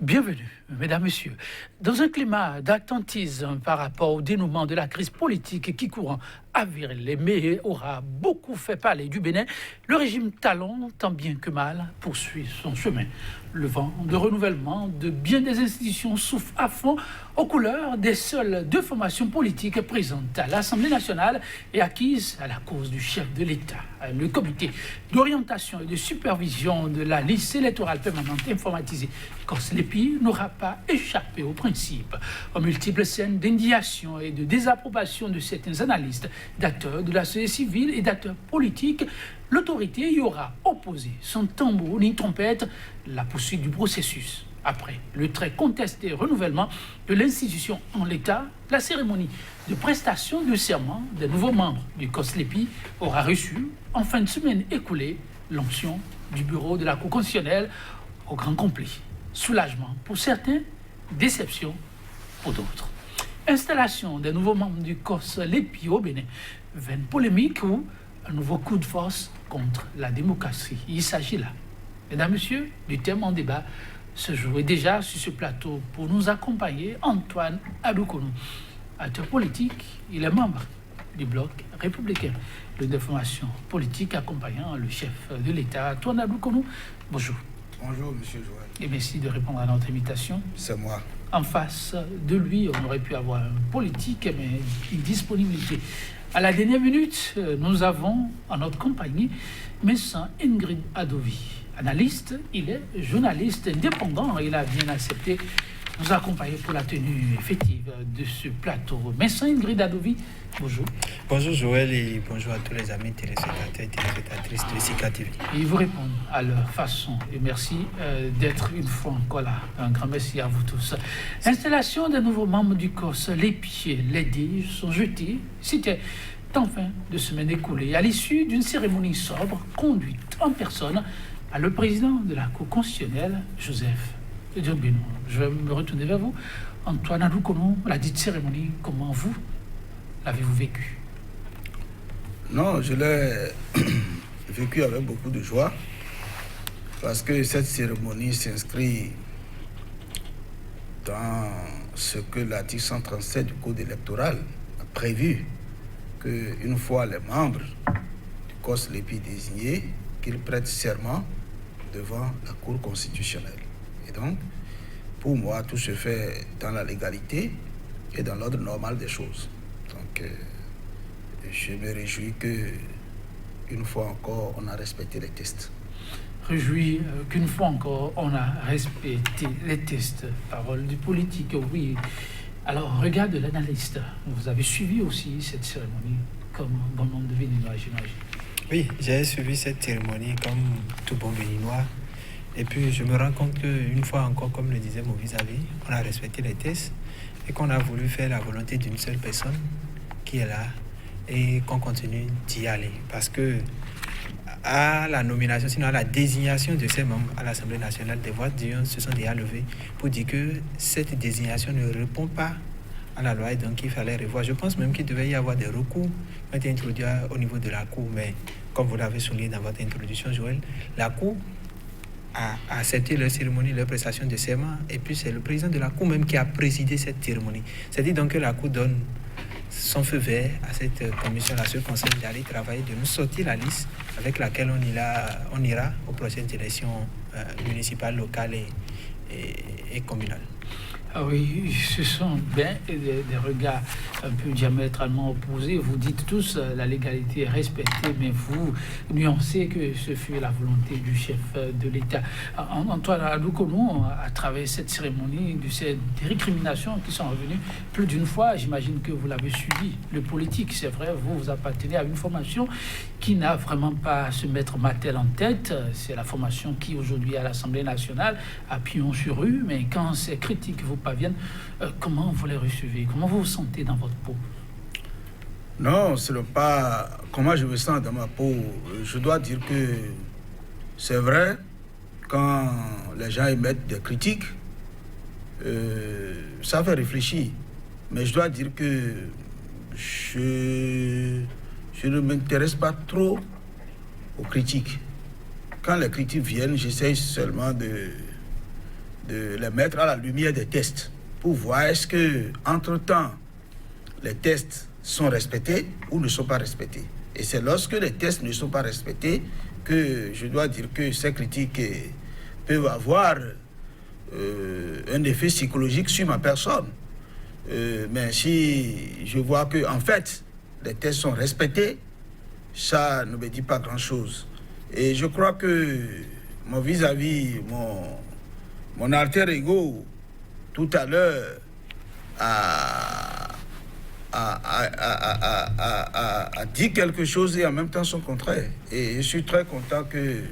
Bienvenue, mesdames, messieurs. Dans un climat d'attentisme par rapport au dénouement de la crise politique qui courant avril mais aura beaucoup fait parler du Bénin, le régime Talon, tant bien que mal, poursuit son chemin. Le vent de renouvellement de bien des institutions souffle à fond aux couleurs des seules deux formations politiques présentes à l'Assemblée nationale et acquises à la cause du chef de l'État. Le comité d'orientation et de supervision de la liste électorale permanente informatisée COSLEPI n'aura pas échappé au principe. Aux multiples scènes d'indignation et de désapprobation de certains analystes, d'acteurs de la société civile et d'acteurs politiques, l'autorité y aura opposé sans tambour ni trompette la poursuite du processus. Après le très contesté renouvellement de l'institution en l'état, la cérémonie de prestation de serment des nouveaux membres du COSLEPI aura reçu, en fin de semaine écoulée, l'onction du bureau de la Cour constitutionnelle au grand complet. Soulagement pour certains, déception pour d'autres. Installation des nouveaux membres du COSLEPI au Bénin, vaine polémique ou un nouveau coup de force contre la démocratie. Il s'agit là, mesdames, messieurs, du thème en débat ce jour. Et déjà sur ce plateau, pour nous accompagner, Antoine Adoukonou, acteur politique, il est membre du Bloc républicain de formation politique accompagnant le chef de l'État. Antoine Adoukonou, bonjour. Bonjour, monsieur Joël. Et merci de répondre à notre invitation. C'est moi. En face de lui, on aurait pu avoir un politique, mais une disponibilité. À la dernière minute, nous avons en notre compagnie Messan Ingrid Adovi. Analyste, il est journaliste indépendant. Il a bien accepté de nous accompagner pour la tenue effective de ce plateau. Messan Ingrid Adovi, bonjour. Bonjour Joël et bonjour à tous les amis téléspectateurs et téléspectatrices de Sika TV. Et ils vous répondent à leur façon. Et merci d'être une fois encore là. Un grand merci à vous tous. Installation des nouveaux membres du COS. Les pieds, les dés sont jetés. C'était en fin de semaine écoulée, à l'issue d'une cérémonie sobre conduite en personne par le président de la Cour constitutionnelle, Joseph Diop-Benoît. Je vais me retourner vers vous. Antoine Adoukonou, la dite cérémonie, comment vous l'avez-vous vécue? Non, je l'ai vécu avec beaucoup de joie parce que cette cérémonie s'inscrit dans ce que l'article 137 du Code électoral a prévu, qu'une fois les membres du COSLEPI désignés, qu'ils prêtent serment devant la Cour constitutionnelle. Et donc, pour moi, tout se fait dans la légalité et dans l'ordre normal des choses. Donc, je me réjouis qu'une fois encore, on a respecté les tests. Réjouis qu'une fois encore, on a respecté les tests. Parole du politique, oui. Alors, regarde l'analyste. Vous avez suivi aussi cette cérémonie comme bon nombre de Béninois, j'imagine. Oui, j'ai suivi cette cérémonie comme tout bon Béninois. Et puis, je me rends compte qu'une fois encore, comme le disait mon vis-à-vis, on a respecté les tests et qu'on a voulu faire la volonté d'une seule personne qui est là et qu'on continue d'y aller. Parce que à la nomination, sinon à la désignation de ces membres à l'Assemblée nationale, des voix se sont déjà levées pour dire que cette désignation ne répond pas à la loi et donc il fallait revoir. Je pense même qu'il devait y avoir des recours qui ont été introduits au niveau de la Cour, mais comme vous l'avez souligné dans votre introduction, Joël, la Cour a accepté leur cérémonie, leur prestation de serment, et puis c'est le président de la Cour même qui a présidé cette cérémonie. C'est-à-dire donc que la Cour donne son feu vert à cette commission, à ce conseil d'aller travailler, de nous sortir la liste avec laquelle on ira aux prochaines élections municipales, locales et communales. Ah oui, ce sont bien des regards un peu diamétralement opposés. Vous dites tous la légalité est respectée, mais vous nuancez que ce fut la volonté du chef de l'État. Antoine Adoukonou, à travers cette cérémonie, de ces récriminations qui sont revenues plus d'une fois, j'imagine que vous l'avez suivi. Le politique, c'est vrai, vous appartenez à une formation qui n'a vraiment pas à se mettre Mattel en tête. C'est la formation qui, aujourd'hui, à l'Assemblée nationale, a pignon sur rue, mais quand ces critiques vous parviennent, comment vous les recevez? Comment vous vous sentez dans votre peau? Non, ce n'est pas comment je me sens dans ma peau. Je dois dire que c'est vrai, quand les gens émettent des critiques, ça fait réfléchir. Mais je dois dire que je ne m'intéresse pas trop aux critiques. Quand les critiques viennent, j'essaye seulement de les mettre à la lumière des tests pour voir est-ce que, entre-temps, les tests sont respectés ou ne sont pas respectés. Et c'est lorsque les tests ne sont pas respectés que je dois dire que ces critiques peuvent avoir un effet psychologique sur ma personne. Mais si je vois que, en fait, les tests sont respectés, ça ne me dit pas grand-chose. Et je crois que mon vis-à-vis, mon alter ego, tout à l'heure, a dit quelque chose et en même temps son contraire. Et je suis très content que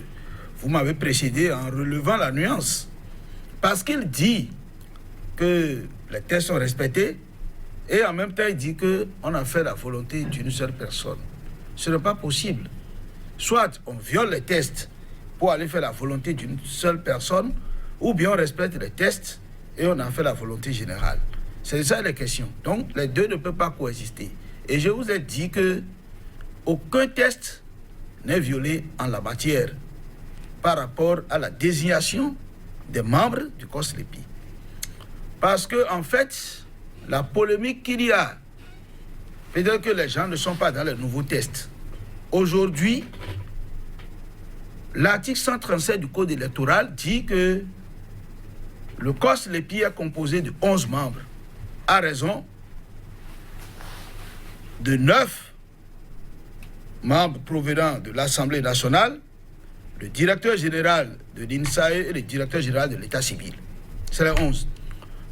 vous m'avez précédé en relevant la nuance. Parce qu'il dit que les tests sont respectés et en même temps il dit qu'on a fait la volonté d'une seule personne. Ce n'est pas possible. Soit on viole les tests pour aller faire la volonté d'une seule personne, ou bien on respecte les tests et on en fait la volonté générale. C'est ça la question. Donc les deux ne peuvent pas coexister. Et je vous ai dit que aucun test n'est violé en la matière par rapport à la désignation des membres du COSLEPI. Parce que en fait, la polémique qu'il y a, peut-être que les gens ne sont pas dans les nouveaux tests. Aujourd'hui, l'article 137 du Code électoral dit que le COSLEPI est composé de 11 membres, à raison de 9 membres provenant de l'Assemblée nationale, le directeur général de l'INSAE et le directeur général de l'État civil. C'est les 11.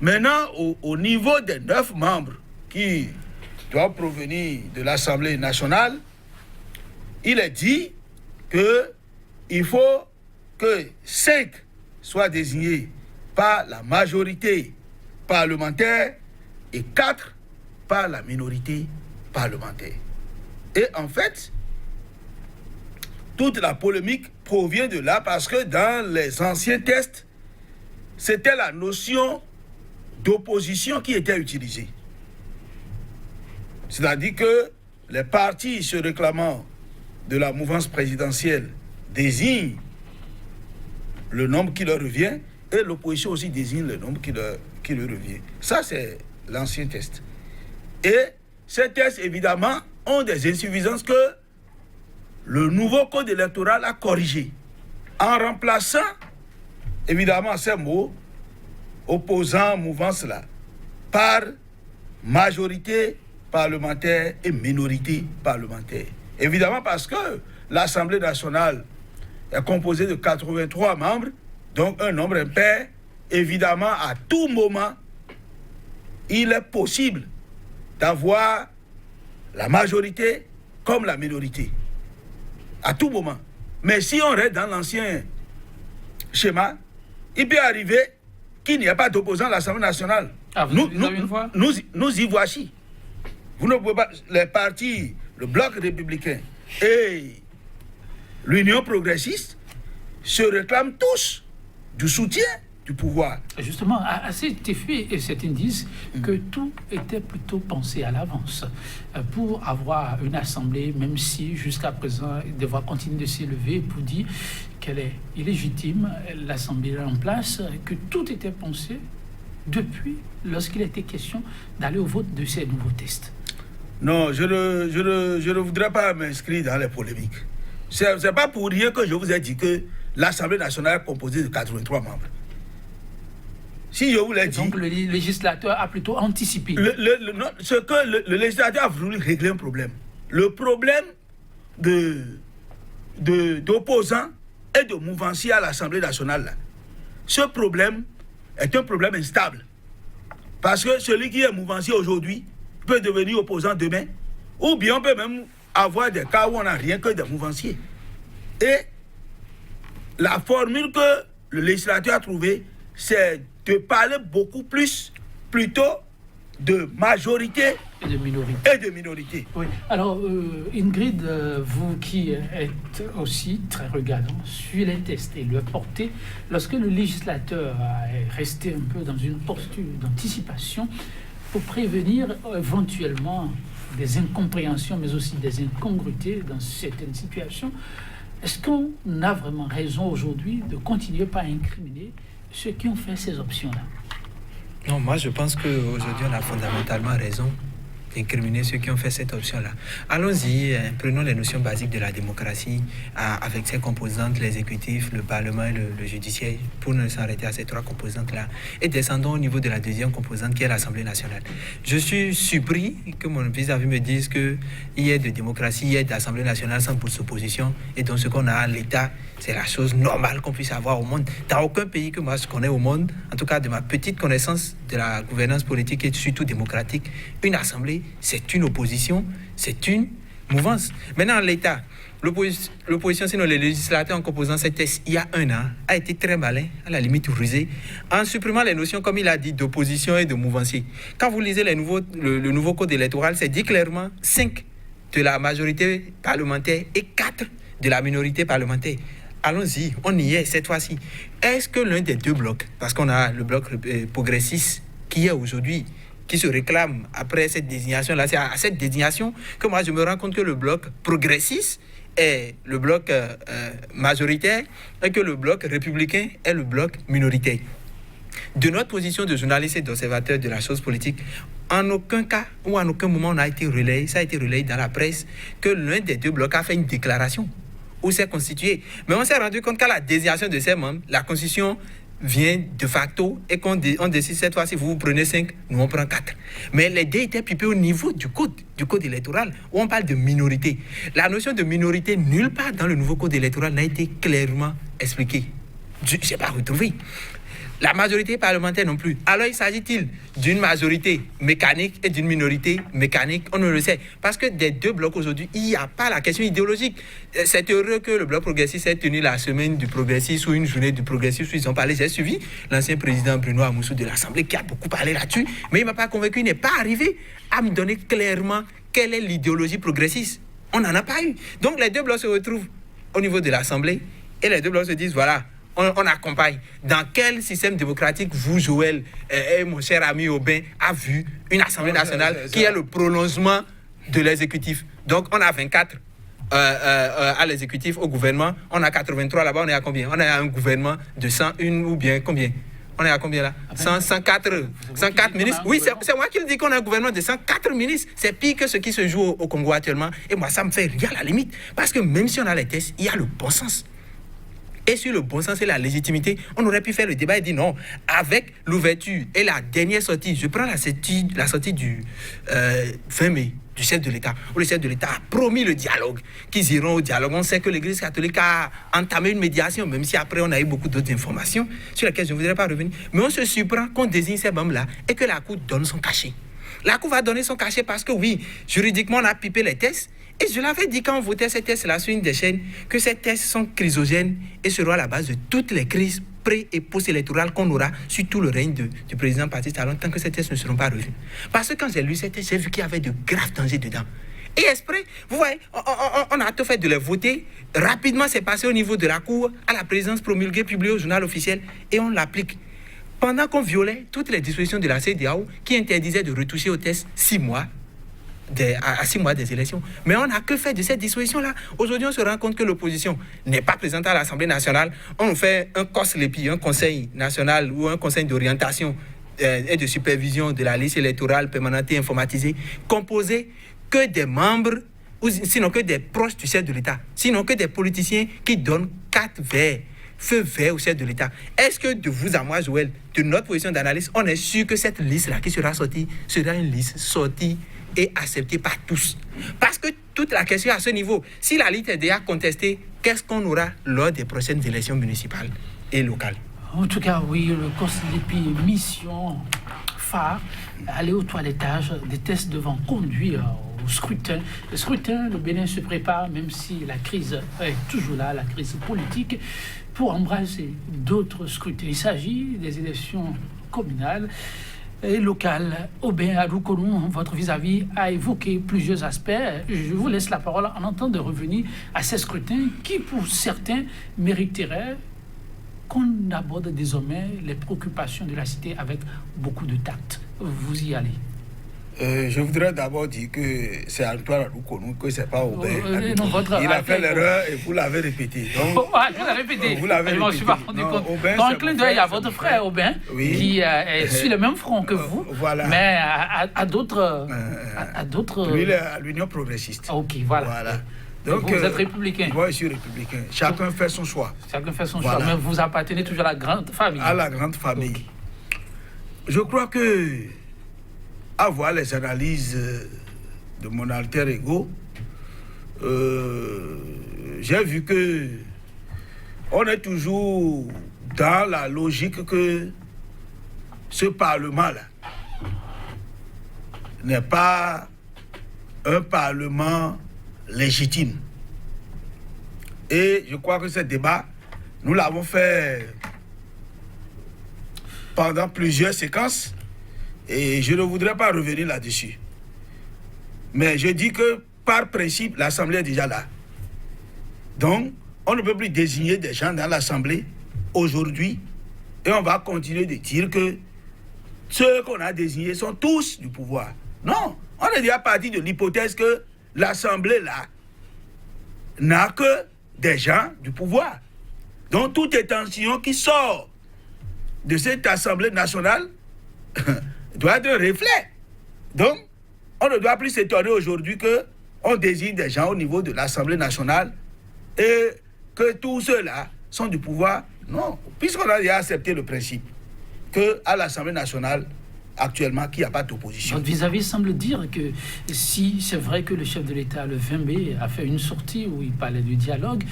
Maintenant, au niveau des 9 membres qui doivent provenir de l'Assemblée nationale, il est dit qu'il faut que 5 soient désignés par la majorité parlementaire et 4 par la minorité parlementaire. Et en fait, toute la polémique provient de là parce que dans les anciens tests, c'était la notion d'opposition qui était utilisée. C'est-à-dire que les partis se réclamant de la mouvance présidentielle désignent le nombre qui leur revient et l'opposition aussi désigne le nombre qui leur revient. Ça, c'est l'ancien test. Et ces tests, évidemment, ont des insuffisances que le nouveau code électoral a corrigé en remplaçant, évidemment, ces mots opposant mouvance-là par majorité parlementaire et minorité parlementaire. Évidemment, parce que l'Assemblée nationale est composée de 83 membres, donc un nombre impair. Évidemment, à tout moment, il est possible d'avoir la majorité comme la minorité. À tout moment. Mais si on reste dans l'ancien schéma, il peut arriver qu'il n'y ait pas d'opposant à l'Assemblée nationale. Ah, nous y voici. Vous ne pouvez pas, les partis, le Bloc républicain et l'Union progressiste se réclament tous du soutien du pouvoir. Justement, à cet effet et cet indice que tout était plutôt pensé à l'avance pour avoir une assemblée, même si jusqu'à présent il devra continuer de s'élever pour dire qu'elle est illégitime, l'assemblée en place, que tout était pensé depuis lorsqu'il était question d'aller au vote de ces nouveaux tests. Non, je ne voudrais pas m'inscrire dans les polémiques. C'est pas pour rien que je vous ai dit que l'Assemblée nationale est composée de 83 membres. Si je vous l'ai dit... Donc le législateur a plutôt anticipé. Ce que le législateur a voulu régler un problème. Le problème d'opposants et de mouvanciers à l'Assemblée nationale, là. Ce problème est un problème instable. Parce que celui qui est mouvancier aujourd'hui peut devenir opposant demain. Ou bien on peut même avoir des cas où on n'a rien que des mouvanciers. Et la formule que le législateur a trouvée, c'est de parler beaucoup plus, plutôt de majorité et de minorité. Oui. Alors, Ingrid, vous qui êtes aussi très regardant, suivez les tests et le portez. Lorsque le législateur est resté un peu dans une posture d'anticipation pour prévenir éventuellement des incompréhensions, mais aussi des incongruités dans certaines situations, est-ce qu'on a vraiment raison aujourd'hui de continuer par incriminer ceux qui ont fait ces options-là? Non, moi je pense qu'aujourd'hui on a fondamentalement raison d'incriminer ceux qui ont fait cette option-là. Allons-y, prenons les notions basiques de la démocratie avec ses composantes, l'exécutif, le Parlement et le judiciaire, pour ne s'arrêter à ces trois composantes-là. Et descendons au niveau de la deuxième composante qui est l'Assemblée nationale. Je suis surpris que mon vis-à-vis me dise qu'il y ait de démocratie, il y ait d'Assemblée nationale sans opposition. Et donc ce qu'on a à l'État, c'est la chose normale qu'on puisse avoir au monde. Dans aucun pays que moi je connais au monde, en tout cas de ma petite connaissance de la gouvernance politique et surtout démocratique, une assemblée, c'est une opposition, c'est une mouvance. Maintenant, l'État, l'opposition, sinon les législateurs en composant cette texte il y a 1 an, a été très malin, à la limite rusé, en supprimant les notions, comme il a dit, d'opposition et de mouvancier. Quand vous lisez le nouveau code électoral, c'est dit clairement 5 de la majorité parlementaire et 4 de la minorité parlementaire. Allons-y, on y est cette fois-ci. Est-ce que l'un des deux blocs, parce qu'on a le bloc progressiste qui est aujourd'hui, qui se réclame après cette désignation-là, c'est à cette désignation que moi je me rends compte que le bloc progressiste est le bloc majoritaire et que le bloc républicain est le bloc minoritaire. De notre position de journaliste et d'observateur de la chose politique, en aucun cas ou en aucun moment on a été relayé, ça a été relayé dans la presse, que l'un des deux blocs a fait une déclaration où s'est constitué. Mais on s'est rendu compte qu'à la désignation de ses membres, la Constitution vient de facto et qu'on décide cette fois-ci, vous prenez 5, nous on prend 4. Mais les dés étaient pipés au niveau du code électoral, où on parle de minorité. La notion de minorité, nulle part dans le nouveau code électoral n'a été clairement expliquée. Je n'ai pas retrouvé. La majorité parlementaire non plus. Alors, il s'agit-il d'une majorité mécanique et d'une minorité mécanique? On ne le sait. Parce que des deux blocs aujourd'hui, il n'y a pas la question idéologique. C'est heureux que le bloc progressiste ait tenu la semaine du progressiste ou une journée du progressiste où ils ont parlé. J'ai suivi l'ancien président Bruno Amoussou de l'Assemblée qui a beaucoup parlé là-dessus, mais il ne m'a pas convaincu. Il n'est pas arrivé à me donner clairement quelle est l'idéologie progressiste. On n'en a pas eu. Donc, les deux blocs se retrouvent au niveau de l'Assemblée et les deux blocs se disent, voilà, on accompagne. Dans quel système démocratique vous, Joël, et mon cher ami Aubin, a vu une Assemblée nationale qui est le prolongement de l'exécutif? Donc, on a 24 à l'exécutif, au gouvernement. On a 83 là-bas, on est à combien? On est à un gouvernement de 101 ou bien combien? On est à combien là? 104 ministres. Oui, c'est moi qui le dis qu'on a un gouvernement de 104 ministres. C'est pire que ce qui se joue au Congo actuellement. Et moi, ça me fait rire à la limite. Parce que même si on a les tests, il y a le bon sens. Et sur le bon sens et la légitimité, on aurait pu faire le débat et dire non. Avec l'ouverture et la dernière sortie, je prends la sortie du 20 mai du chef de l'État, où le chef de l'État a promis le dialogue, qu'ils iront au dialogue. On sait que l'Église catholique a entamé une médiation, même si après on a eu beaucoup d'autres informations sur lesquelles je ne voudrais pas revenir. Mais on se surprend qu'on désigne ces membres-là et que la Cour donne son cachet. La Cour va donner son cachet parce que oui, juridiquement on a pipé les tests. Et je l'avais dit quand on votait ces tests-là sur une des chaînes, que ces tests sont chrysogènes et seront à la base de toutes les crises pré- et post-électorales qu'on aura sur tout le règne du président Patrice Talon tant que ces tests ne seront pas revus. Parce que quand j'ai lu ces tests, j'ai vu qu'il y avait de graves dangers dedans. Et exprès, vous voyez, on a tout fait de les voter. Rapidement, c'est passé au niveau de la Cour, à la présidence promulguée, publiée au journal officiel, et on l'applique. Pendant qu'on violait toutes les dispositions de la CEDEAO qui interdisaient de retoucher aux tests 6 mois, à 6 mois des élections. Mais on n'a que fait de cette disposition-là. Aujourd'hui, on se rend compte que l'opposition n'est pas présente à l'Assemblée nationale. On fait un COSLEPI, un conseil national ou un conseil d'orientation et de supervision de la liste électorale permanente et informatisée, composé que des membres, ou sinon que des proches du chef de l'État, sinon que des politiciens qui donnent 4 feu vert au chef de l'État. Est-ce que de vous à moi, Joël, de notre position d'analyse, on est sûr que cette liste-là qui sera sortie sera une liste sortie et accepté par tous? Parce que toute la question à ce niveau, si la liste est déjà contestée, qu'est-ce qu'on aura lors des prochaines élections municipales et locales? En tout cas, oui, le COSLEPI, mission phare, aller au toilettage, des tests devant conduire au scrutin. Le scrutin, le Bénin se prépare, même si la crise est toujours là, la crise politique, pour embrasser d'autres scrutins. Il s'agit des élections communales et local. Aubin Adoukonou, votre vis-à-vis, a évoqué plusieurs aspects. Je vous laisse la parole en entendant de revenir à ces scrutins qui, pour certains, mériteraient qu'on aborde désormais les préoccupations de la cité avec beaucoup de tact. Vous y allez. Je voudrais d'abord dire que c'est Antoine Aloukonou, que c'est pas Aubin. Il a fait affaire, l'erreur et vous l'avez répété. Donc, Oh, je l'ai répété. Vous l'avez Je m'en suis pas rendu compte. Dans un clin d'œil à votre frère Aubin, Oui. qui est sur le même front que vous, Voilà. mais à d'autres. Lui, il est à l'Union progressiste. Ok, voilà. Voilà. Donc, vous êtes républicain. Moi, je suis républicain. Chacun fait son choix. Chacun fait son Voilà. choix, mais vous appartenez toujours à la grande famille. À la grande famille. Ok. Je crois que, à voir les analyses de mon alter ego, j'ai vu que on est toujours dans la logique que ce Parlement-là n'est pas un Parlement légitime. Et je crois que ce débat, nous l'avons fait pendant plusieurs séquences et je ne voudrais pas revenir là-dessus. Mais je dis que par principe, l'Assemblée est déjà là. Donc, on ne peut plus désigner des gens dans l'Assemblée aujourd'hui et on va continuer de dire que ceux qu'on a désignés sont tous du pouvoir. Non, on est déjà parti de l'hypothèse que l'Assemblée là n'a que des gens du pouvoir. Donc, toute intention qui sort de cette Assemblée nationale doit être un reflet. Donc, on ne doit plus s'étonner aujourd'hui qu'on désigne des gens au niveau de l'Assemblée nationale et que tous ceux-là sont du pouvoir. Non, puisqu'on a déjà accepté le principe qu'à l'Assemblée nationale, actuellement, qu'il n'y a pas d'opposition. Votre vis-à-vis semble dire que si c'est vrai que le chef de l'État, le 20 mai, a fait une sortie où il parlait du dialogue,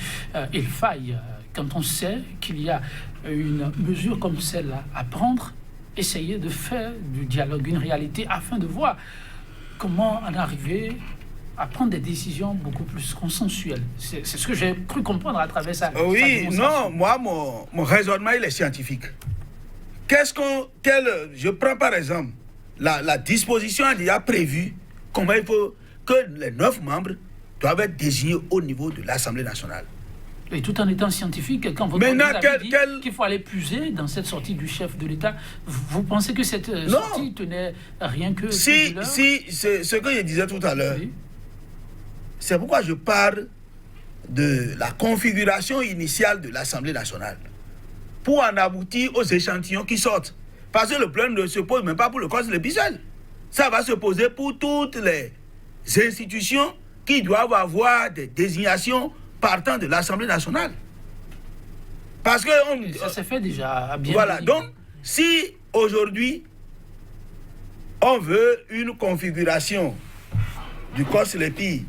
il faille, quand on sait qu'il y a une mesure comme celle-là à prendre, essayer de faire du dialogue une réalité afin de voir comment en arriver à prendre des décisions beaucoup plus consensuelles. C'est ce que j'ai cru comprendre à travers ça. Oui, non, moi, mon raisonnement, il est scientifique. Je prends par exemple, la disposition a déjà prévu comment il faut que les 9 membres doivent être désignés au niveau de l'Assemblée nationale. Et tout en étant scientifique, quand votre dit qu'il faut aller puiser dans cette sortie du chef de l'État, vous pensez que cette sortie tenait rien que... Si, c'est ce que je disais tout à l'heure. Oui. C'est pourquoi je parle de la configuration initiale de l'Assemblée nationale pour en aboutir aux échantillons qui sortent. Parce que le problème ne se pose même pas pour le corps épiscopal. Ça va se poser pour toutes les institutions qui doivent avoir des désignations partant de l'Assemblée nationale. Parce que... ça s'est fait déjà bien. Voilà, donc, si aujourd'hui, on veut une configuration du COSLEPI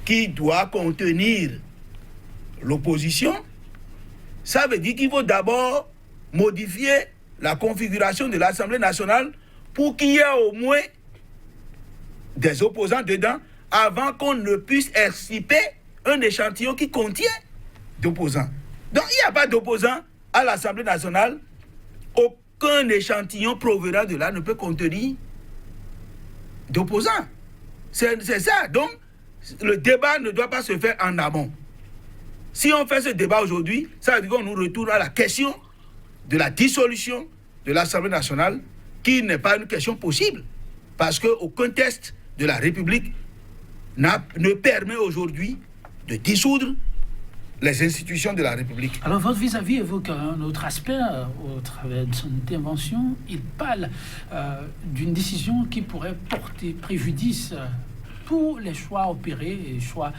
qui doit contenir l'opposition, ça veut dire qu'il faut d'abord modifier la configuration de l'Assemblée nationale pour qu'il y ait au moins des opposants dedans avant qu'on ne puisse extirper un échantillon qui contient d'opposants. Donc il n'y a pas d'opposants à l'Assemblée nationale. Aucun échantillon provenant de là ne peut contenir d'opposants. C'est ça. Donc le débat ne doit pas se faire en amont. Si on fait ce débat aujourd'hui, ça veut dire qu'on nous retourne à la question de la dissolution de l'Assemblée nationale, qui n'est pas une question possible, parce qu'aucun test de la République ne permet aujourd'hui de dissoudre les institutions de la République. Alors votre vis-à-vis évoque un autre aspect au travers de son intervention. Il parle d'une décision qui pourrait porter préjudice pour les choix opérés, les choix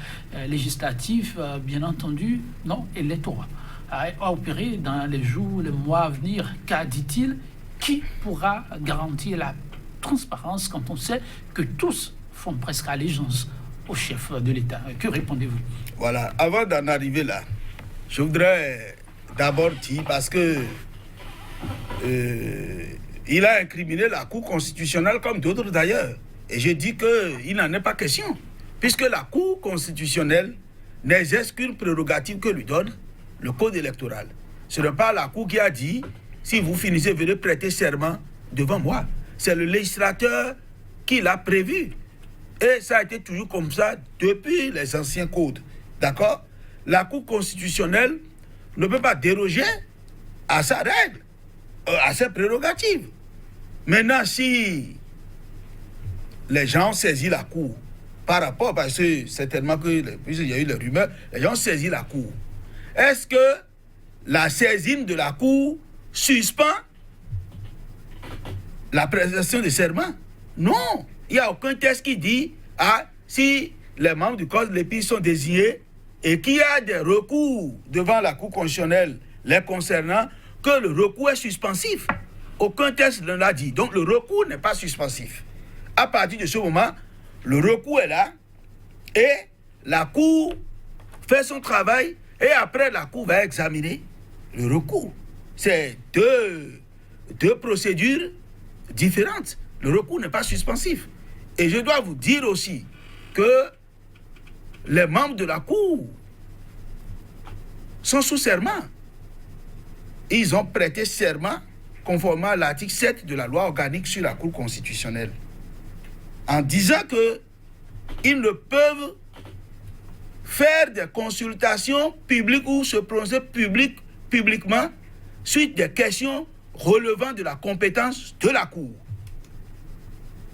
législatifs, bien entendu, non, électoraux, à opérer dans les jours, les mois à venir. Car, dit-il, qui pourra garantir la transparence quand on sait que tous font presque allégeance au chef de l'État? Que répondez-vous? Voilà, avant d'en arriver là, je voudrais d'abord dire, parce que il a incriminé la Cour constitutionnelle comme d'autres d'ailleurs. Et je dis qu'il n'en est pas question, puisque la Cour constitutionnelle n'exerce qu'une prérogative que lui donne le code électoral. Ce n'est pas la Cour qui a dit, si vous finissez, venez prêter serment devant moi. C'est le législateur qui l'a prévu. Et ça a été toujours comme ça depuis les anciens codes. D'accord? La Cour constitutionnelle ne peut pas déroger à sa règle, à ses prérogatives. Maintenant, si les gens ont saisi la Cour par rapport, parce que certainement puisqu'il y a eu les rumeurs, les gens ont saisi la Cour. Est-ce que la saisine de la Cour suspend la prestation de serment? Non, il n'y a aucun texte qui dit si les membres du corps de l'épi sont désignés et qu'il y a des recours devant la Cour constitutionnelle les concernant, que le recours est suspensif. Aucun texte ne l'a dit. Donc le recours n'est pas suspensif. À partir de ce moment, le recours est là et la Cour fait son travail et après la Cour va examiner le recours. C'est deux procédures différentes. Le recours n'est pas suspensif. Et je dois vous dire aussi que les membres de la Cour sont sous serment. Ils ont prêté serment conformément à l'article 7 de la loi organique sur la Cour constitutionnelle, en disant qu'ils ne peuvent faire des consultations publiques ou se prononcer publiquement suite des questions relevant de la compétence de la Cour.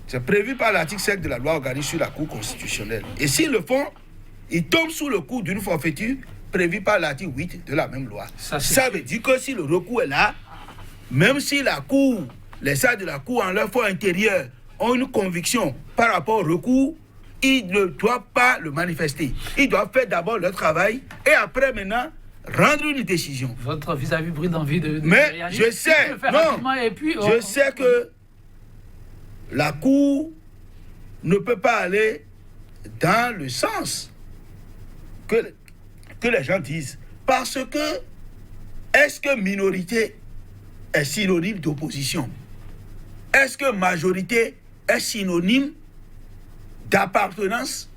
C'est prévu par l'article 7 de la loi organique sur la Cour constitutionnelle. Et s'ils le font, ils tombent sous le coup d'une forfaiture prévue par l'article 8 de la même loi. Ça veut dire que si le recours est là, même si la Cour, les sages de la Cour en leur fort intérieur ont une conviction par rapport au recours, ils ne doivent pas le manifester. Ils doivent faire d'abord leur travail et après maintenant rendre une décision. Votre vis-à-vis brille d'envie de mais réagir. Je sais, je sais que la Cour ne peut pas aller dans le sens que les gens disent. Parce que, est-ce que minorité est synonyme d'opposition? Est-ce que majorité est synonyme d'appartenance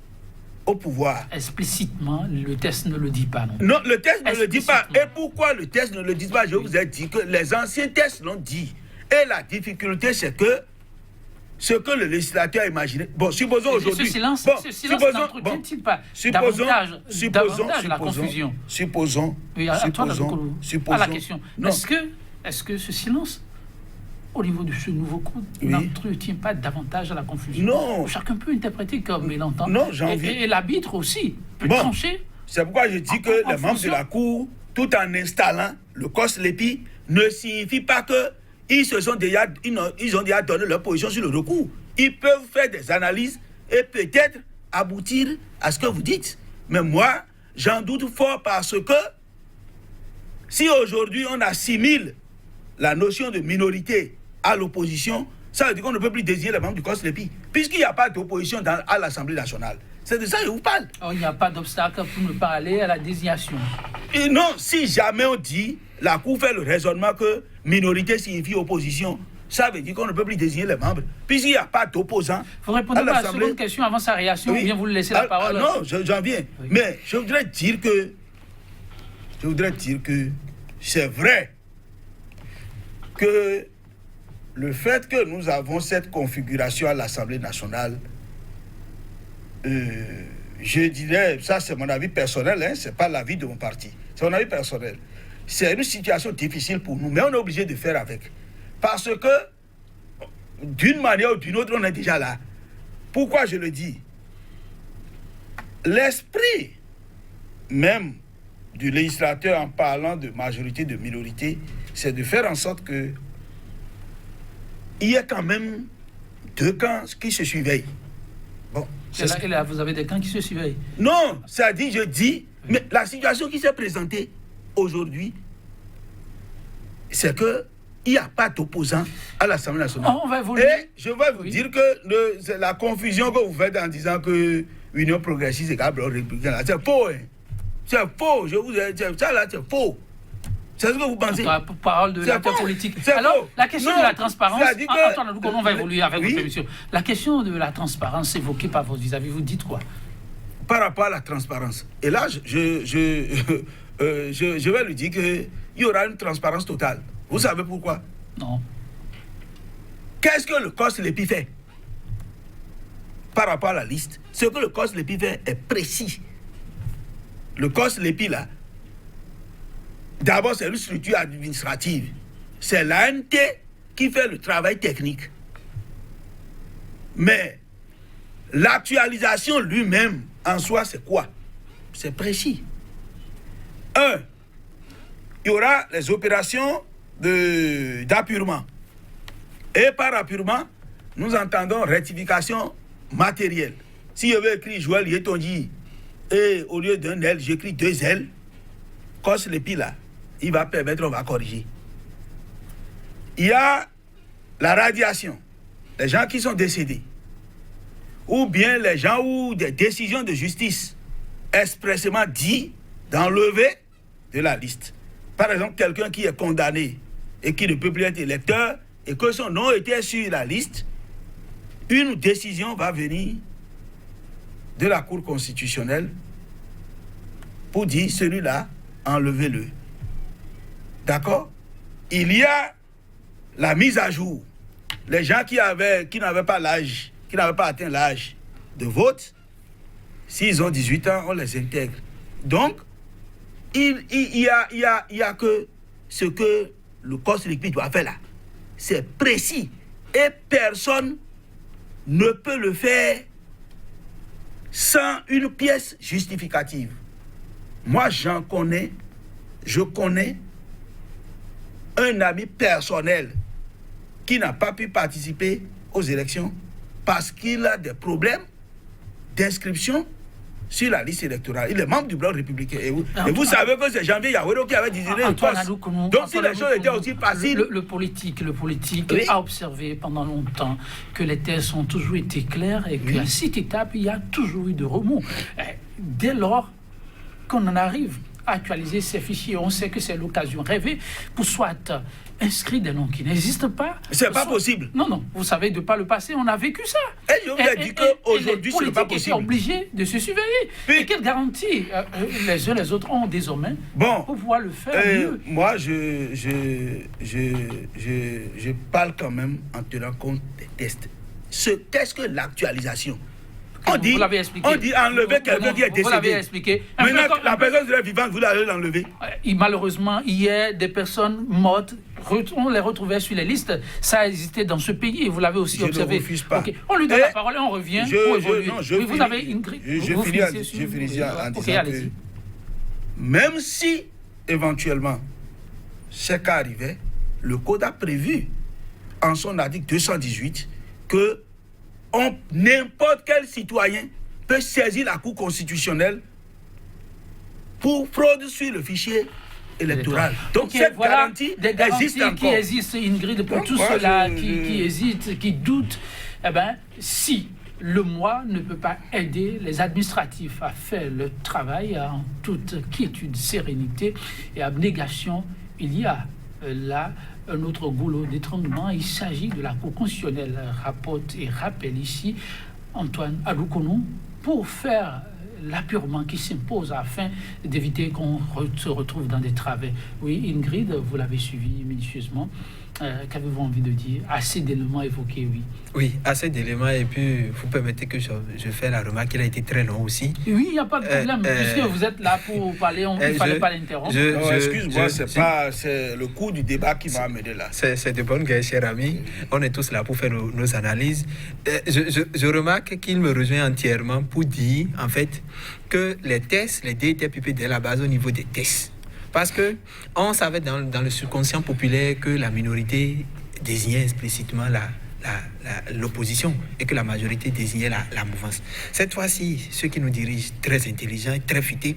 au pouvoir? Explicitement, le texte ne le dit pas. Non, le texte ne le dit pas. Et pourquoi le texte ne le dit pas? Je vous ai dit que les anciens textes l'ont dit. Et la difficulté, c'est que ce que le législateur a imaginé. Bon, supposons aujourd'hui. Ce silence n'entretient-il pas davantage la confusion? Supposons. À la question. Est-ce que ce silence, au niveau de ce nouveau code, n'entretient pas davantage la confusion? Non. Chacun peut interpréter comme il entend. Non, j'en viens. Et l'arbitre aussi peut trancher. C'est pourquoi je dis que les membres de la Cour, tout en installant le COS-LEPI, ne signifie pas que ils ont déjà donné leur position sur le recours. Ils peuvent faire des analyses et peut-être aboutir à ce que vous dites. Mais moi, j'en doute fort parce que si aujourd'hui on assimile la notion de minorité à l'opposition, ça veut dire qu'on ne peut plus désigner les membres du COS-LEPI, puisqu'il n'y a pas d'opposition à l'Assemblée nationale. C'est de ça que je vous parle. Il n'y a pas d'obstacle pour ne pas aller à la désignation. Et non, si jamais on dit, la Cour fait le raisonnement que minorité signifie opposition, ça veut dire qu'on ne peut plus désigner les membres, puisqu'il n'y a pas d'opposants. Vous répondez à la seconde question avant sa réaction, ou bien vous lui laissez la parole? Non, j'en viens. Oui. Mais je voudrais dire que c'est vrai que le fait que nous avons cette configuration à l'Assemblée nationale, je dirais, ça c'est mon avis personnel, c'est pas l'avis de mon parti, c'est mon avis personnel. C'est une situation difficile pour nous, mais on est obligé de faire avec. Parce que, d'une manière ou d'une autre, on est déjà là. Pourquoi je le dis? L'esprit même du législateur en parlant de majorité, de minorité, c'est de faire en sorte que il y ait quand même deux camps qui se surveillent. Bon, et là, vous avez des camps qui se surveillent? Non, ça dit, je dis, mais la situation qui s'est présentée aujourd'hui, c'est que il n'y a pas d'opposant à l'Assemblée nationale. On va évoluer. Et je vais vous dire que c'est la confusion que vous faites en disant que l'Union progressiste égale bloc républicain, c'est faux. Hein. C'est faux. Je vous ai dit, ça là, c'est faux. C'est ce que vous pensez. Parole de l'acteur politique. Alors, la question de la transparence. On va évoluer avec votre émission. La question de la transparence évoquée par votre vis-à-vis, vous dites quoi? Par rapport à la transparence. Et là, je vais lui dire qu'il y aura une transparence totale. Vous savez pourquoi? Non. Qu'est-ce que le COS-LEPI fait par rapport à la liste? Ce que le COS-LEPI fait est précis. Le COS-LEPI, là, d'abord, c'est une structure administrative. C'est l'ANT qui fait le travail technique. Mais L'actualisation lui-même, en soi, c'est quoi? C'est précis. Il y aura les opérations d'appurement. Et par appurement, nous entendons rectification matérielle. Si je veux écrire Joël Yetonji, et au lieu d'un L, j'écris 2 L, coche les piles là, il va permettre, on va corriger. Il y a la radiation, les gens qui sont décédés, ou bien les gens où des décisions de justice expressément dit d'enlever de la liste. Par exemple, quelqu'un qui est condamné et qui ne peut plus être électeur et que son nom était sur la liste, une décision va venir de la Cour constitutionnelle pour dire celui-là, enlevez-le. D'accord? Il y a la mise à jour. Les gens qui n'avaient pas l'âge, qui n'avaient pas atteint l'âge de vote, s'ils ont 18 ans, on les intègre. Donc, il y a que ce que le code électoral doit faire là. C'est précis. Et personne ne peut le faire sans une pièce justificative. Moi, je connais un ami personnel qui n'a pas pu participer aux élections parce qu'il a des problèmes d'inscription sur la liste électorale. Il est membre du Bloc républicain. Et vous savez que c'est Janvier Yawero qui avait désigné le poste. Donc si les choses étaient aussi faciles... Le politique oui, a observé pendant longtemps que les tests ont toujours été clairs et qu'à cette étape, il y a toujours eu de remous. Dès lors qu'on en arrive à actualiser ces fichiers, on sait que c'est l'occasion rêvée pour soit inscrire des noms qui n'existent pas. C'est pas possible. Non. Vous savez, de par le passé, on a vécu ça. Et je vous ai dit qu'aujourd'hui, ce n'est pas possible. Les politiques étaient obligés de se surveiller. Et quelle garantie les uns les autres ont désormais pour pouvoir le faire mieux? Moi, je parle quand même en tenant compte des tests. Qu'est-ce que l'actualisation? On dit enlever quelqu'un qui est décédé. Vous l'avez expliqué. Maintenant, la personne serait vivante, vous allez l'enlever. Malheureusement, hier, des personnes mortes, on les retrouvait sur les listes. Ça a existé dans ce pays et vous l'avez aussi observé. Je ne refuse pas. Okay. On lui donne la parole et on revient pour évoluer. Vous avez une grille. Je finis en disant que même si, éventuellement, ce cas arrivait, le Code a prévu, en son article 218, que n'importe quel citoyen peut saisir la Cour constitutionnelle pour fraude sur le fichier électoral. Donc cette garantie existe encore. Qui existe, Ingrid, pour tous ceux-là qui hésitent, qui doutent. Eh bien, si le mois ne peut pas aider les administratifs à faire le travail en toute quiétude, sérénité et abnégation, il y a là un autre goulot d'étranglement. Il s'agit de la Cour constitutionnelle, rapporte et rappelle ici Antoine Adoukonou, pour faire l'appurement qui s'impose afin d'éviter qu'on se retrouve dans des travers. Oui, Ingrid, vous l'avez suivi minutieusement. Qu'avez-vous envie de dire? Assez d'éléments évoqués, oui. Oui, assez d'éléments, et puis vous permettez que je fais la remarque qu'il a été très long aussi. Oui, il n'y a pas de problème, puisque vous êtes là pour parler, il ne fallait pas l'interrompre. Excuse-moi, c'est le cours du débat qui m'a amené là. C'est de bonne guerre, cher ami. On est tous là pour faire nos analyses. Je remarque qu'il me rejoint entièrement pour dire, en fait, que les tests, les dés étaient pipés dès la base au niveau des tests. Parce qu'on savait dans le subconscient populaire que la minorité désignait explicitement l'opposition et que la majorité désignait la mouvance. Cette fois-ci, ceux qui nous dirigent, très intelligents et très futés,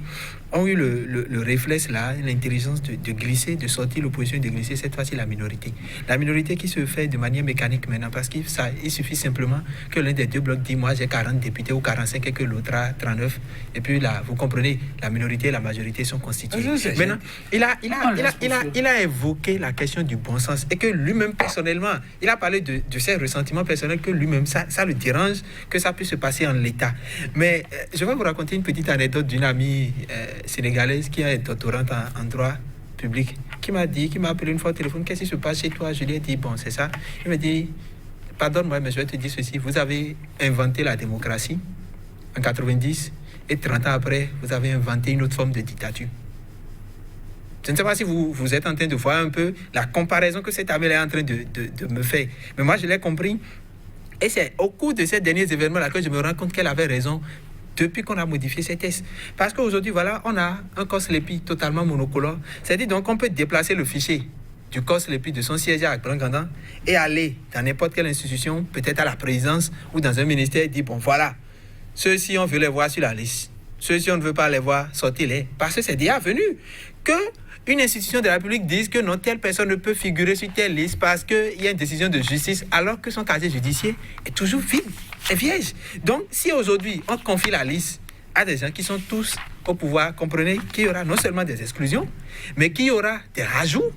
ont eu le réflexe là, l'intelligence de glisser, de sortir l'opposition et de glisser cette fois-ci la minorité. La minorité qui se fait de manière mécanique maintenant, parce qu'il suffit simplement que l'un des deux blocs dit moi j'ai 40 députés ou 45 et que l'autre a 39. Et puis là, vous comprenez, la minorité et la majorité sont constituées. Maintenant, il a évoqué la question du bon sens et que lui-même personnellement, il a parlé de ses ressentiments personnels, que lui-même ça le dérange que ça puisse se passer en l'état. Mais je vais vous raconter une petite anecdote d'une amie sénégalaise qui est doctorante en droit public, qui m'a appelé une fois au téléphone. Qu'est-ce qui se passe chez toi? Je lui ai dit bon, c'est ça. Il m'a dit pardonne-moi, mais je vais te dire ceci. Vous avez inventé la démocratie en 90 et 30 ans après, vous avez inventé une autre forme de dictature. Je ne sais pas si vous êtes en train de voir un peu la comparaison que cette amie est en train de me faire. Mais moi, je l'ai compris. Et c'est au cours de ces derniers événements-là que je me rends compte qu'elle avait raison depuis qu'on a modifié ces tests. Parce qu'aujourd'hui, voilà, on a un COSLEPI totalement monocolore. C'est-à-dire donc qu'on peut déplacer le fichier du COSLEPI de son siège à Grand-Gandan et aller dans n'importe quelle institution, peut-être à la présidence ou dans un ministère, et dire, bon, voilà, ceux-ci, on veut les voir sur la liste. Ceux-ci, on ne veut pas les voir, sortez-les. Parce que c'est déjà venu que une institution de la République dise que non, telle personne ne peut figurer sur telle liste parce qu'il y a une décision de justice, alors que son casier judiciaire est toujours vide, est vierge. Donc, si aujourd'hui, on confie la liste à des gens qui sont tous au pouvoir, comprenez qu'il y aura non seulement des exclusions, mais qu'il y aura des rajouts,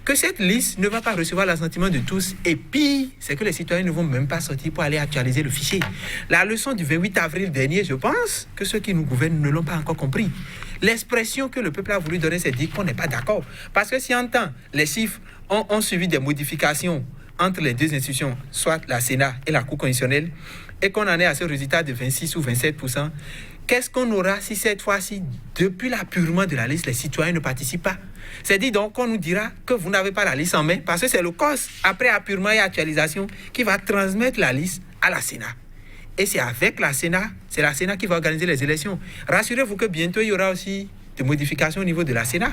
que cette liste ne va pas recevoir l'assentiment de tous. Et pire, c'est que les citoyens ne vont même pas sortir pour aller actualiser le fichier. La leçon du 28 avril dernier, je pense que ceux qui nous gouvernent ne l'ont pas encore compris. L'expression que le peuple a voulu donner, c'est dire qu'on n'est pas d'accord. Parce que si en temps, les chiffres ont suivi des modifications entre les deux institutions, soit la Sénat et la Cour constitutionnelle, et qu'on en est à ce résultat de 26 ou 27%, qu'est-ce qu'on aura si cette fois-ci, depuis l'appurement de la liste, les citoyens ne participent pas? C'est-à-dire donc qu'on nous dira que vous n'avez pas la liste en main, parce que c'est le COS, après appurement et actualisation, qui va transmettre la liste à la Sénat. Et c'est avec la Sénat, c'est la Sénat qui va organiser les élections. Rassurez-vous que bientôt, il y aura aussi des modifications au niveau de la Sénat.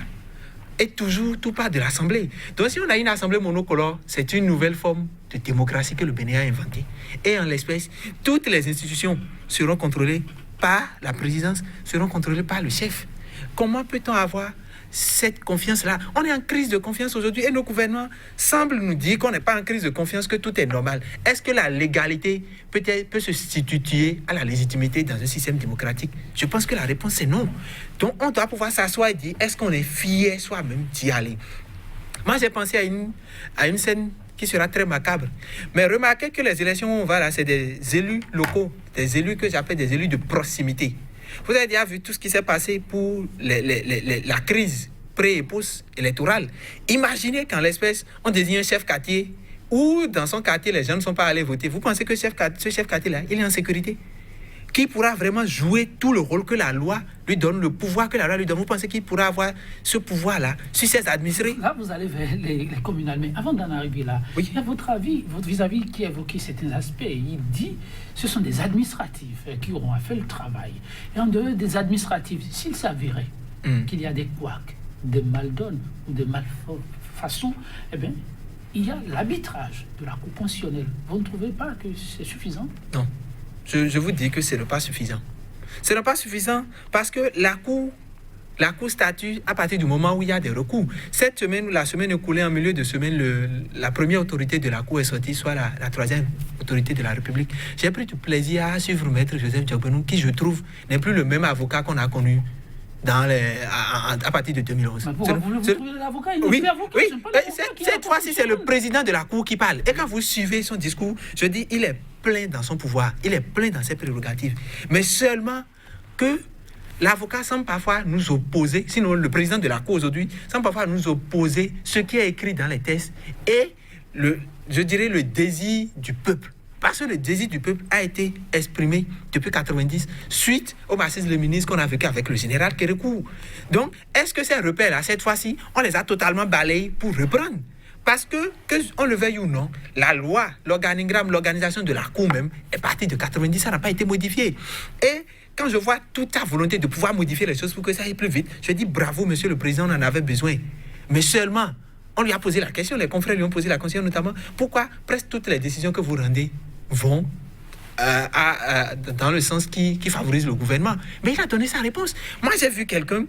Et toujours, tout part de l'Assemblée. Donc si on a une Assemblée monocolore, c'est une nouvelle forme de démocratie que le Bénin a inventée. Et en l'espèce, toutes les institutions seront contrôlées par la présidence, seront contrôlées par le chef. Comment peut-on avoir cette confiance-là? On est en crise de confiance aujourd'hui et nos gouvernements semblent nous dire qu'on n'est pas en crise de confiance, que tout est normal. Est-ce que la légalité peut se substituer à la légitimité dans un système démocratique? Je pense que la réponse c'est non. Donc on doit pouvoir s'asseoir et dire, est-ce qu'on est fier soi-même d'y aller? Moi j'ai pensé à une scène qui sera très macabre. Mais remarquez que les élections où on va là, c'est des élus locaux, des élus que j'appelle des élus de proximité. Vous avez déjà vu tout ce qui s'est passé pour la crise pré- et post-électorale. Imaginez qu'en l'espèce, on désigne un chef quartier où dans son quartier, les gens ne sont pas allés voter. Vous pensez que ce chef quartier-là, il est en sécurité? Qui pourra vraiment jouer tout le rôle que la loi lui donne, le pouvoir que la loi lui donne? Vous pensez qu'il pourra avoir ce pouvoir-là sur ses administrés? Là, vous allez vers les communales. Mais avant d'en arriver là, oui. À votre avis, votre vis-à-vis qui évoquait certains aspects, il dit que ce sont des administratifs qui auront à faire le travail. Et en dehors des administratifs, s'il s'avérait qu'il y a des couacs, des maldonnes ou des malfaçons, eh bien, il y a l'arbitrage de la Cour constitutionnelle. Vous ne trouvez pas que c'est suffisant? Non. Je vous dis que ce n'est pas suffisant. Ce n'est pas suffisant parce que la Cour statue à partir du moment où il y a des recours. Cette semaine, la semaine écoulée, en milieu de semaine, la première autorité de la Cour est sortie, soit la troisième autorité de la République. J'ai pris du plaisir à suivre Maître Joseph Diogbenou, qui, je trouve, n'est plus le même avocat qu'on a connu à partir de 2011. Mais pourquoi vous trouvez l'avocat? Il oui, avocat, cette fois-ci, c'est le président de la Cour qui parle. Et quand vous suivez son discours, je dis, il est plein dans son pouvoir, il est plein dans ses prérogatives. Mais seulement que l'avocat semble parfois nous opposer, sinon le président de la Cour aujourd'hui semble parfois nous opposer ce qui est écrit dans les textes et je dirais le désir du peuple. Parce que le désir du peuple a été exprimé depuis 1990 suite au marxisme-léninisme qu'on a vécu avec le général Kérékou. Donc, est-ce que ces repères-là, cette fois-ci, on les a totalement balayés pour reprendre? Parce que on le veuille ou non, la loi, l'organigramme, l'organisation de la Cour même est partie de 1990, ça n'a pas été modifié. Et quand je vois toute ta volonté de pouvoir modifier les choses pour que ça aille plus vite, je dis bravo, monsieur le président, on en avait besoin. Mais seulement, on lui a posé la question, les confrères lui ont posé la question notamment, pourquoi presque toutes les décisions que vous rendez vont dans le sens qui favorise le gouvernement? Mais il a donné sa réponse. Moi, j'ai vu quelqu'un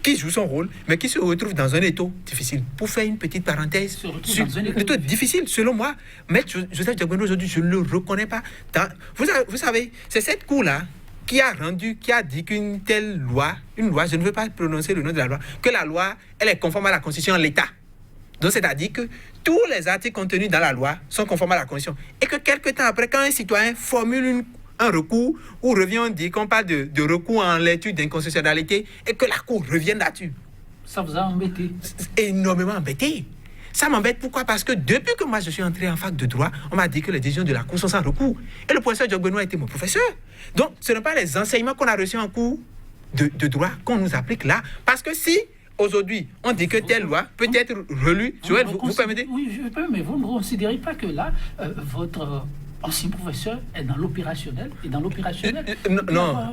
qui joue son rôle, mais qui se retrouve dans un étau difficile. Pour faire une petite parenthèse, un étau difficile, selon moi, Maître Joseph Diogbenou, aujourd'hui, je ne le reconnais pas. Vous savez, c'est cette cour-là qui a dit qu'une telle loi, je ne veux pas prononcer le nom de la loi, que la loi, elle est conforme à la Constitution en l'état. Donc, c'est-à-dire que tous les articles contenus dans la loi sont conformes à la Constitution. Et que quelque temps après, quand un citoyen formule un recours, ou revient, on dit qu'on parle de recours en l'étude d'inconstitutionnalité, et que la Cour revienne là-dessus. Ça vous a embêté? Énormément embêté. Ça m'embête, pourquoi? Parce que depuis que moi je suis entré en fac de droit, on m'a dit que les décisions de la Cour sont sans recours. Et le professeur Diogbenou a été mon professeur. Donc, ce ne sont pas les enseignements qu'on a reçus en cours de droit qu'on nous applique là. Parce que si aujourd'hui, on dit que telle loi peut être relue. Joël, vous permettez? Oui, je peux, mais vous ne considérez pas que là, votre ancien professeur est dans l'opérationnel, et dans l'opérationnel... Non.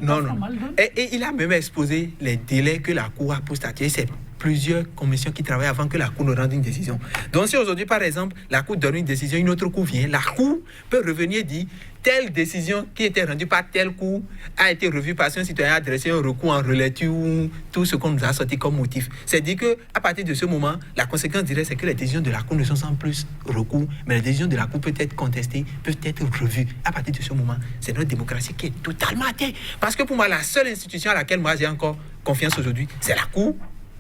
Et il a même exposé les délais que la Cour a pour statuer. C'est plusieurs commissions qui travaillent avant que la Cour ne rende une décision. Donc si aujourd'hui, par exemple, la Cour donne une décision, une autre Cour vient, la Cour peut revenir et dire telle décision qui était rendue par telle Cour a été revue parce qu'un citoyen a adressé un recours en relecture ou tout ce qu'on nous a sorti comme motif. C'est-à-dire qu'à partir de ce moment, la conséquence directe, c'est que les décisions de la Cour ne sont sans plus recours, mais les décisions de la Cour peuvent être contestées, peuvent être revues. À partir de ce moment, c'est notre démocratie qui est totalement athée. Parce que pour moi, la seule institution à laquelle moi j'ai encore confiance aujourd'hui, c'est la Cour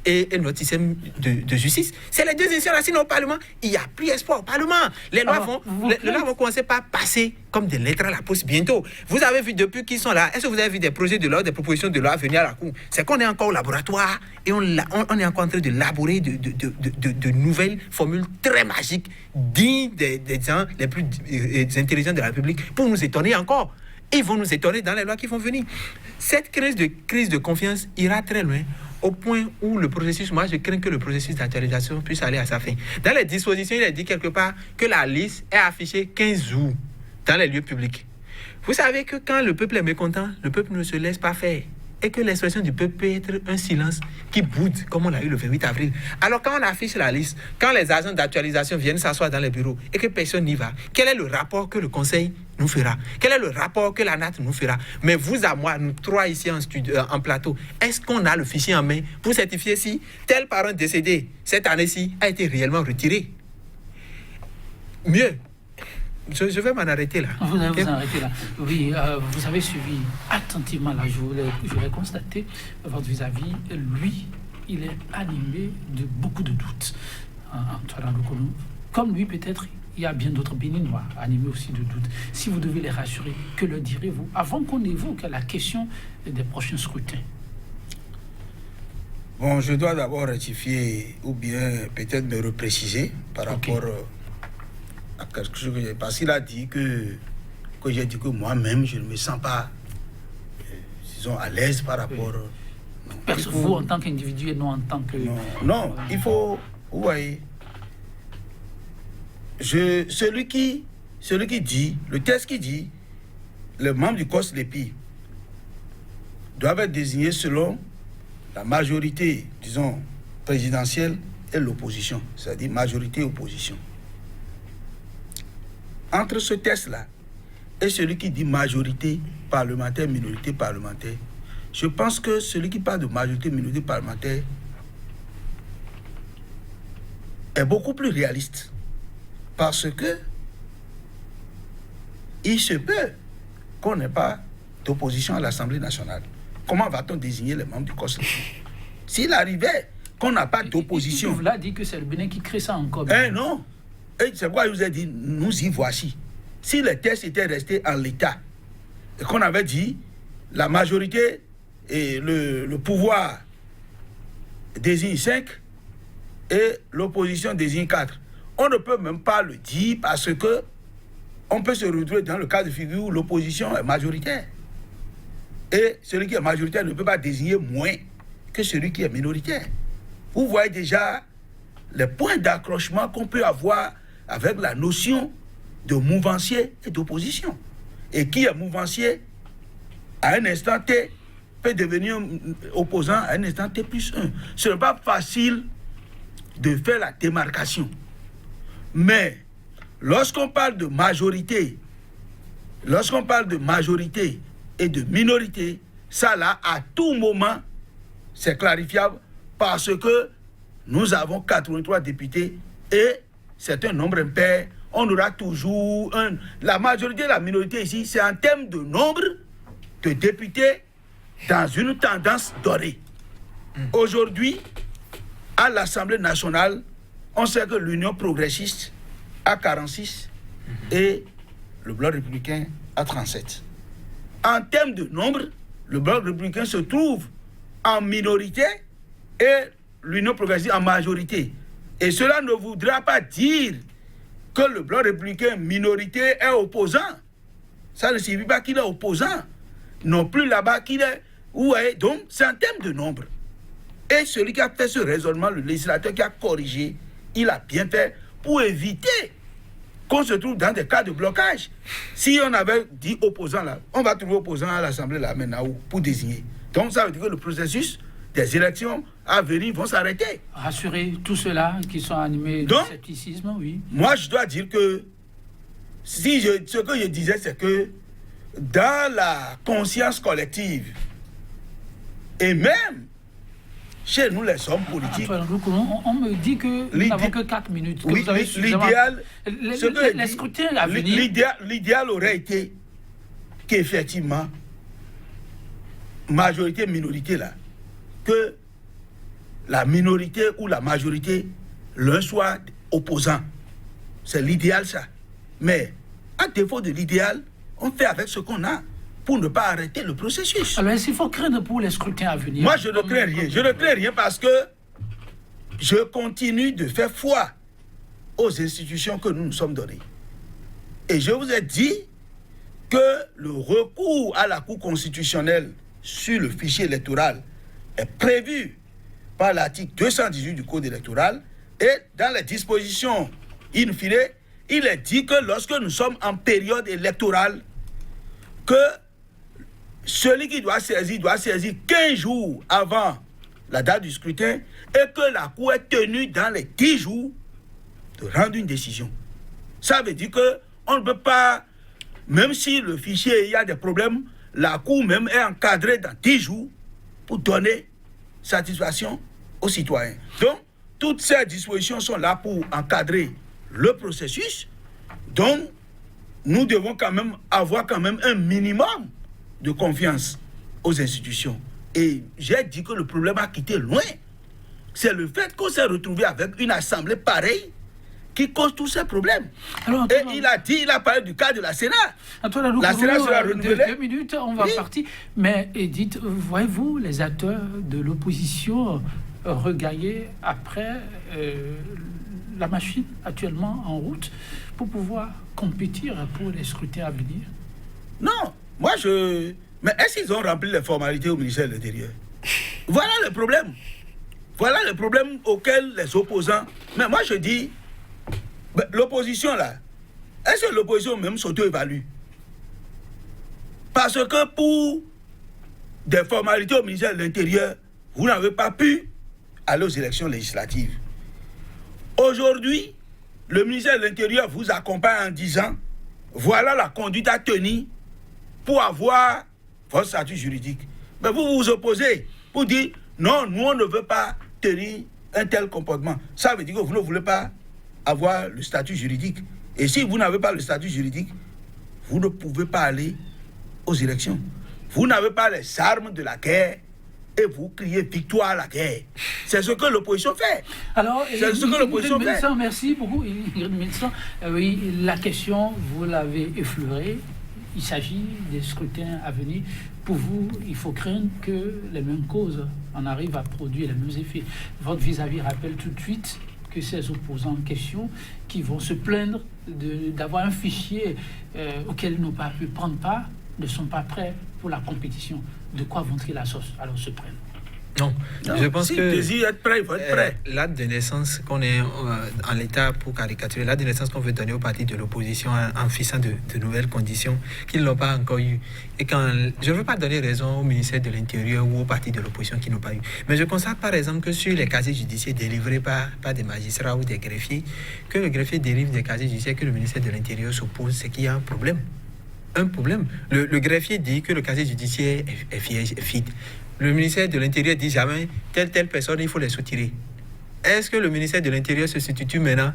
et notre système de justice. C'est les deux institutions là, sinon au Parlement, il n'y a plus espoir au Parlement. Les lois vont commencer par passer comme des lettres à la poste bientôt. Vous avez vu depuis qu'ils sont là, est-ce que vous avez vu des projets de loi, des propositions de loi venir à la Cour? C'est qu'on est encore au laboratoire et on est encore en train de élaborer de nouvelles formules très magiques, dignes des gens les plus intelligents de la République pour nous étonner encore. Ils vont nous étonner dans les lois qui vont venir. Cette crise de confiance ira très loin, au point où le processus, moi je crains que le processus d'actualisation puisse aller à sa fin. Dans les dispositions, il est dit quelque part que la liste est affichée 15 jours dans les lieux publics. Vous savez que quand le peuple est mécontent, le peuple ne se laisse pas faire. Et que l'expression du peuple peut être un silence qui boude, comme on l'a eu le 28 avril. Alors quand on affiche la liste, quand les agents d'actualisation viennent s'asseoir dans les bureaux et que personne n'y va, quel est le rapport que le Conseil nous fera? Quel est le rapport que la NAT nous fera? Mais vous à moi, nous trois ici en plateau, est-ce qu'on a le fichier en main pour certifier si tel parent décédé cette année-ci a été réellement retiré? Mieux, je vais m'en arrêter là. Vous allez vous arrêter là. Oui, vous avez suivi attentivement là. Je l'ai constaté, votre vis-à-vis, lui, il est animé de beaucoup de doutes. Antoine Lokolo, comme lui, peut-être, il y a bien d'autres Béninois animés aussi de doutes. Si vous devez les rassurer, que leur direz-vous avant qu'on évoque la question des prochains scrutins? Bon, je dois d'abord rectifier ou bien peut-être me repréciser par rapport à quelque chose que j'ai... Parce qu'il a dit que j'ai dit que moi-même, je ne me sens pas, disons, à l'aise par rapport... Vous, en tant qu'individu et non en tant que... Non, il faut... Vous voyez, celui qui dit, le texte qui dit, les membres du COS-LEPI doivent être désignés selon la majorité, disons, présidentielle et l'opposition, c'est-à-dire majorité et opposition. Entre ce texte-là et celui qui dit majorité parlementaire, minorité parlementaire, je pense que celui qui parle de majorité, minorité parlementaire est beaucoup plus réaliste. Parce que il se peut qu'on n'ait pas d'opposition à l'Assemblée nationale. Comment va-t-on désigner les membres du COS? S'il arrivait qu'on n'a pas d'opposition... Vous l'avez dit que c'est le Bénin qui crée ça encore. Non. Et c'est quoi je vous ai dit, nous y voici. Si les textes étaient restés en l'état, et qu'on avait dit la majorité et le pouvoir désigne 5 et l'opposition désigne 4, on ne peut même pas le dire parce que on peut se retrouver dans le cas de figure où l'opposition est majoritaire. Et celui qui est majoritaire ne peut pas désigner moins que celui qui est minoritaire. Vous voyez déjà les points d'accrochement qu'on peut avoir avec la notion de mouvancier et d'opposition. Et qui est mouvancier, à un instant T, peut devenir opposant à un instant T plus 1. Ce n'est pas facile de faire la démarcation. Mais lorsqu'on parle de majorité, et de minorité, ça là, à tout moment, c'est clarifiable parce que nous avons 83 députés et c'est un nombre impair. On aura toujours la majorité et la minorité ici, c'est en termes de nombre de députés dans une tendance dorée. Aujourd'hui, à l'Assemblée nationale, on sait que l'Union progressiste a 46 et le Bloc républicain a 37. En termes de nombre, le Bloc républicain se trouve en minorité et l'Union progressiste en majorité. Et cela ne voudra pas dire que le Bloc républicain minorité est opposant. Ça ne signifie pas qu'il est opposant. Non plus là-bas qu'il est... Ouais, donc, c'est en termes de nombre. Et celui qui a fait ce raisonnement, le législateur qui a corrigé, il a bien fait pour éviter qu'on se trouve dans des cas de blocage. Si on avait dit opposant là, on va trouver opposant à l'Assemblée là maintenant pour désigner. Donc ça veut dire que le processus des élections à venir vont s'arrêter. Rassurer tous ceux-là qui sont animés de scepticisme, oui. Moi, je dois dire que ce que je disais, c'est que dans la conscience collective et même chez nous, les hommes politiques... On me dit que nous n'avons que 4 minutes. Que oui, vous avez l'idéal... Les scrutins à venir... L'idéal aurait été qu'effectivement, majorité-minorité là, que la minorité ou la majorité, l'un soit opposant. C'est l'idéal ça. Mais, à défaut de l'idéal, on fait avec ce qu'on a pour ne pas arrêter le processus. Alors, est-ce qu'il faut craindre pour les scrutins à venir? Moi, je ne crains rien. Je ne crains rien parce que je continue de faire foi aux institutions que nous nous sommes données. Et je vous ai dit que le recours à la Cour constitutionnelle sur le fichier électoral est prévu par l'article 218 du Code électoral et dans les dispositions in fine, il est dit que lorsque nous sommes en période électorale, que celui qui doit saisir 15 jours avant la date du scrutin et que la Cour est tenue dans les 10 jours de rendre une décision. Ça veut dire qu'on ne peut pas, même si le fichier, il y a des problèmes, la Cour même est encadrée dans 10 jours pour donner satisfaction aux citoyens. Donc, toutes ces dispositions sont là pour encadrer le processus. Donc, nous devons quand même avoir un minimum de confiance aux institutions. Et j'ai dit que le problème a quitté loin. C'est le fait qu'on s'est retrouvé avec une assemblée pareille qui cause tous ces problèmes. Alors, et il a parlé du cas de la Sénat. La Sénat sera renouvelée. 2 minutes, on va partir. Mais Edith, voyez-vous les acteurs de l'opposition regagner après la machine actuellement en route pour pouvoir compétir pour les scrutins à venir? Non, mais est-ce qu'ils ont rempli les formalités au ministère de l'Intérieur? Voilà le problème. Voilà le problème auquel les opposants... Mais moi je dis, l'opposition là, est-ce que l'opposition même s'auto-évalue? Parce que pour des formalités au ministère de l'Intérieur, vous n'avez pas pu aller aux élections législatives. Aujourd'hui, le ministère de l'Intérieur vous accompagne en disant, voilà la conduite à tenir pour avoir votre statut juridique. Mais vous vous opposez pour dire, non, nous on ne veut pas tenir un tel comportement. Ça veut dire que vous ne voulez pas avoir le statut juridique. Et si vous n'avez pas le statut juridique, vous ne pouvez pas aller aux élections. Vous n'avez pas les armes de la guerre et vous criez victoire à la guerre. C'est ce que l'opposition fait. Alors, c'est ce que l'opposition fait. Merci beaucoup. Oui, la question, vous l'avez effleurée. Il s'agit des scrutins à venir. Pour vous, il faut craindre que les mêmes causes en arrivent à produire les mêmes effets. Votre vis-à-vis rappelle tout de suite que ces opposants en question qui vont se plaindre d'avoir un fichier auquel ils n'ont pas pu prendre part, ne sont pas prêts pour la compétition. De quoi vont-ils alors se prendre? Non, je pense que désir être prêt, il faut être prêt. L'acte de naissance qu'on est en l'état pour caricaturer, l'acte de naissance qu'on veut donner aux partis de l'opposition en fixant de nouvelles conditions qu'ils n'ont pas encore eues. Et je ne veux pas donner raison au ministère de l'Intérieur ou aux partis de l'opposition qui n'ont pas eu. Mais je constate par exemple que sur les casiers judiciaires délivrés par des magistrats ou des greffiers, que le greffier délivre des casiers judiciaires que le ministère de l'Intérieur s'oppose, c'est qu'il y a un problème. Le greffier dit que le casier judiciaire est vide. Le ministère de l'Intérieur dit jamais telle personne, il faut les soutirer. Est-ce que le ministère de l'Intérieur se substitue maintenant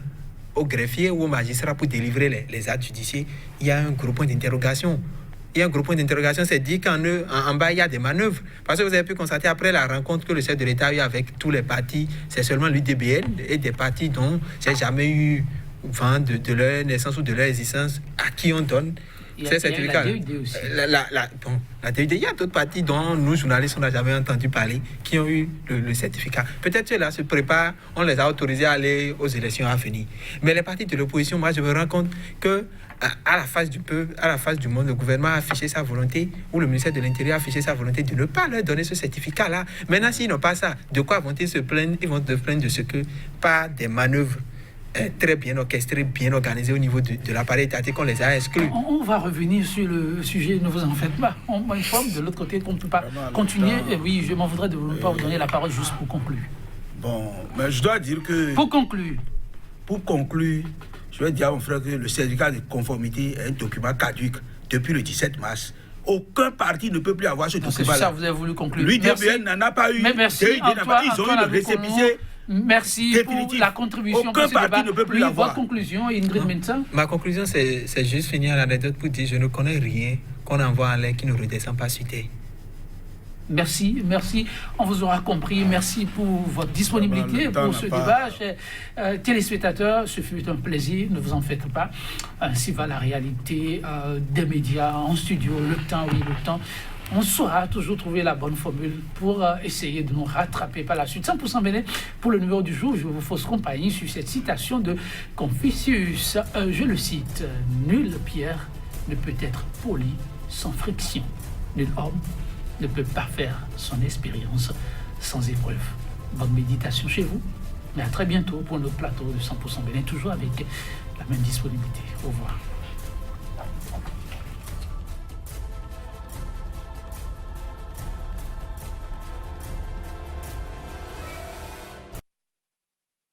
au greffier ou au magistrat pour délivrer les actes judiciaires? Il y a un gros point d'interrogation. C'est dit qu'en bas, il y a des manœuvres. Parce que vous avez pu constater après la rencontre que le chef de l'État a eu avec tous les partis, c'est seulement l'UDBN et des partis dont j'ai jamais eu vent de leur naissance ou de leur existence à qui on donne. C'est certificat. La DUD aussi. La DUD, il y a d'autres partis dont nous, journalistes, on n'a jamais entendu parler, qui ont eu le certificat. Peut-être que là se préparent, on les a autorisés à aller aux élections à venir. Mais les partis de l'opposition, moi, je me rends compte que à la face du peuple, à la face du monde, le gouvernement a affiché sa volonté, ou le ministère de l'Intérieur a affiché sa volonté de ne pas leur donner ce certificat-là. Maintenant, s'ils n'ont pas ça, de quoi vont-ils se plaindre? Ils vont se plaindre de ce que, par des manœuvres est très bien orchestré, bien organisé au niveau de l'appareil étatique, on les a exclus. On va revenir sur le sujet, ne vous en faites pas. On m'informe de l'autre côté qu'on ne peut pas continuer. Et oui, je m'en voudrais de ne pas vous donner la parole juste pour conclure. Bon, mais je dois dire que... Pour conclure, je vais dire à mon frère que le certificat de conformité est un document caduc depuis le 17 mars. Aucun parti ne peut plus avoir ce document-là. C'est ça, vous avez voulu conclure. L'UDBN n'en a pas eu. Mais merci, ils ont eu le récépissé. Merci définitif. pour la contribution. Aucun parti ne peut plus l'avoir. Votre conclusion, Ingrid Mensa? Ma conclusion, c'est juste finir l'anecdote pour dire je ne connais rien qu'on envoie en l'air qui ne redescend pas suité. Merci. On vous aura compris. Merci pour votre disponibilité pour ce débat. Chers téléspectateurs, ce fut un plaisir, ne vous en faites pas. Ainsi va la réalité des médias en studio. Le temps. On saura toujours trouver la bonne formule pour essayer de nous rattraper par la suite. 100% Bénin, pour le numéro du jour, je vous fausse compagnie sur cette citation de Confucius. Je le cite, « Nulle pierre ne peut être polie sans friction. Nul homme ne peut pas faire son expérience sans épreuve. » Bonne méditation chez vous. Mais à très bientôt pour notre plateau de 100% Bénin, toujours avec la même disponibilité. Au revoir.